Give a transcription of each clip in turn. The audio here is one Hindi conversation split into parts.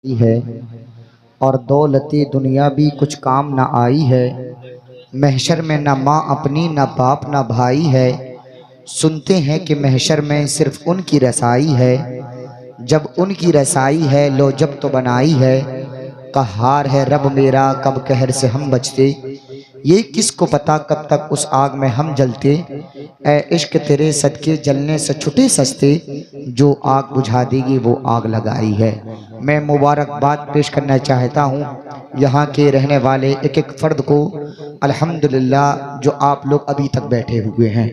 है और दौलती दुनिया भी कुछ काम ना आई है। महशर में न माँ अपनी न बाप न भाई है। सुनते हैं कि महशर में सिर्फ उनकी रसाई है। जब उनकी रसाई है लो जब तो बनाई है। कहार है रब मेरा कब कहर से हम बचते। ये किसको पता कब तक उस आग में हम जलते। ए इश्क तेरे सदके जलने से छुटे सस्ते। जो आग बुझा देगी वो आग लगाई है। मैं मुबारकबाद पेश करना चाहता हूँ यहाँ के रहने वाले एक एक फ़र्द को। अल्हम्दुलिल्लाह जो आप लोग अभी तक बैठे हुए हैं,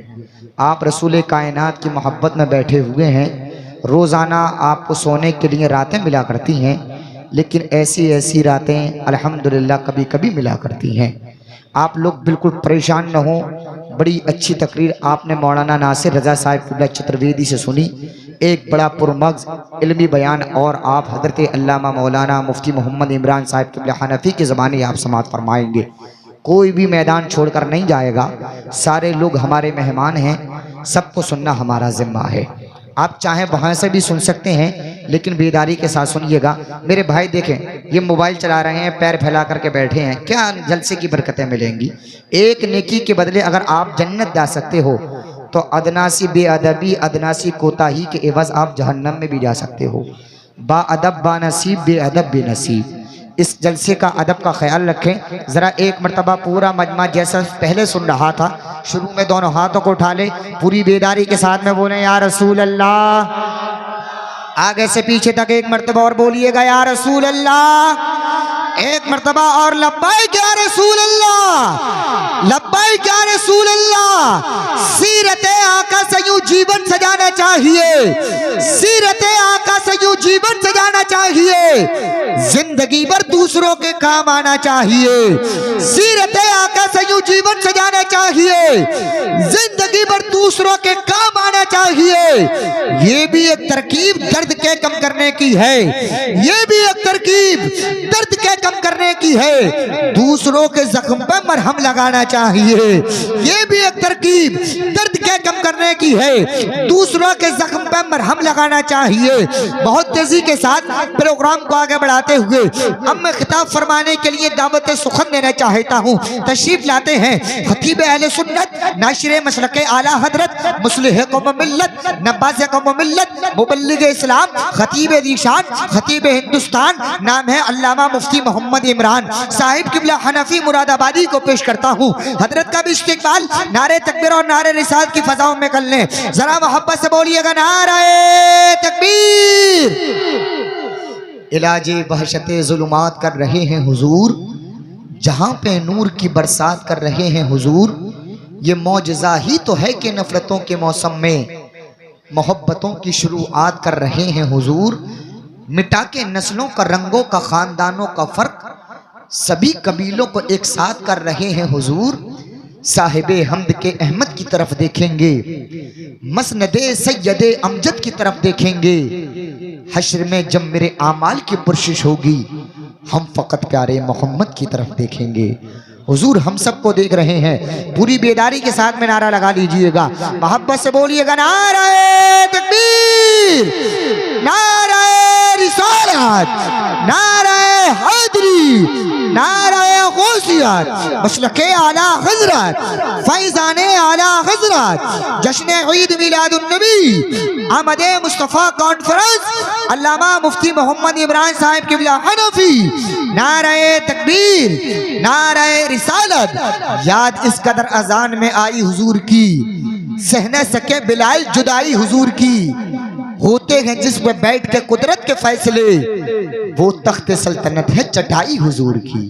आप रसूल कायनात की मोहब्बत में बैठे हुए हैं। रोज़ाना आपको सोने के लिए रातें मिला करती हैं, लेकिन ऐसी ऐसी रातें अल्हम्दुलिल्लाह कभी कभी मिला करती हैं। आप लोग बिल्कुल परेशान न हो। बड़ी अच्छी तकरीर आपने मौलाना नासिर रज़ा साहिब क़िबला चतुर्वेदी से सुनी। एक बड़ा पुरमग़्ज़ इल्मी बयान और आप हज़रत अल्लामा मौलाना मुफ्ती मोहम्मद इमरान साहिब क़िबला हनफ़ी के ज़माने आप समात फरमाएंगे। कोई भी मैदान छोड़कर नहीं जाएगा। सारे लोग हमारे मेहमान हैं, सबको सुनना हमारा ज़िम्मा है। आप चाहें वहाँ से भी सुन सकते हैं, लेकिन बेदारी के साथ सुनिएगा। मेरे भाई देखें, ये मोबाइल चला रहे हैं, पैर फैला करके बैठे हैं, क्या जलसे की बरकतें मिलेंगी। एक नेकी के बदले अगर आप जन्नत जा सकते हो तो अदनासी बेअदबी अदनासी कोताही के एवज़ आप जहन्नम में भी जा सकते हो। बाअदब बानसीब बेअदब बेनसीब। इस जलसे का अदब का ख्याल रखें। ज़रा एक मरतबा पूरा मजमा जैसा पहले सुन रहा था, शुरू में दोनों हाथों को उठा ले, पूरी बेदारी के साथ में बोले या रसूल अल्लाह। आगे से पीछे तक एक मरतबा और बोलिएगा या रसूल अल्लाह। एक मरतबा और लब्बैक या रसूल अल्लाह, लब्बैक या रसूल अल्लाह। सीरते आका से यूं जीवन सजाना चाहिए, सीरते आका से यूं जीवन सजाना चाहिए। जिंदगी भर दूसरों के काम आना चाहिए। सीरते आका से यूं जीवन सजाना चाहिए, जिंदगी भर दूसरों के काम आना चाहिए। ये भी एक तरकीब दर्द के कम करने की है, ये भी एक तरकीब दर्द के कम करने की है। दूसरों के जख्म पर मरहम लगाना चाहिए, ये भी एक तरकीब दर्द के कम करने की है। दूसरों के जख्म पर मरहम लगाना चाहिए। बहुत तेजी के साथ प्रोग्राम को आगे बढ़ाते हुए अब मैं खिताब फरमाने के लिए दावत सुखन देना चाहता हूँ। तशरीफ लाते हैं खतीब अहले सुन्नत नाशिर मसलक आला हजरत मुस्लिह कौम मिल्लत नब्बाज़ कौम मिल्लत मुबल्लिग इस्लाम खतीब दीशान खतीब हिंदुस्तान, नाम है अल्लामा मुफ्ती मोहम्मद इमरान साहिब क़िबला हनफी मुरादाबादी को पेश करता हूँ। हजरत का भी इस्तिक़बाल नारे तकबीर और नारे रिसालत की फजाओं में कर लें। जरा मोहब्बत से बोलिएगा नारे तकबीर। इलाजे वहशते ज़ुल्मात कर रहे हैं हुजूर, जहाँ पे नूर की बरसात कर रहे हैं हुजूर। ये मौजज़ा ही तो है कि नफ़रतों के मौसम में मोहब्बतों की शुरुआत कर रहे हैं हुजूर। मिटा के नस्लों का रंगों का ख़ानदानों का फ़र्क सभी कबीलों को एक साथ कर रहे हैं हुजूर। साहिबे हमद के अहमद की तरफ देखेंगे, मसनदे सैयदे अमजद की तरफ देखेंगे। हश्र में जब मेरे आमाल की पुरशिश होगी, हम फ़कत प्यारे मोहम्मद की तरफ देखेंगे। हुजूर हम सबको देख रहे हैं। पूरी बेदारी के साथ में नारा लगा लीजिएगा, मोहब्बत से बोलिएगा नारे तकबीर, नारे रिसालत, नारे हैदरी, नारे गौसियत, मसलके आला हज़रत, फैज़ाने आला हज़रत, जश्न ईद मिलादुन नबी आमदे मुस्तफ़ा कॉन्फ्रेंस अल्लामा मुफ्ती मोहम्मद इमरान साहिब क़िबला हनफी। नारे तकबीर, नारे रिसालत। याद इस कदर अजान में आई हुजूर की, सह न सके बिलाल जुदाई हुजूर की। होते हैं जिस पे बैठ के कुदरत के फैसले, वो तख्त सल्तनत है चटाई हुजूर की।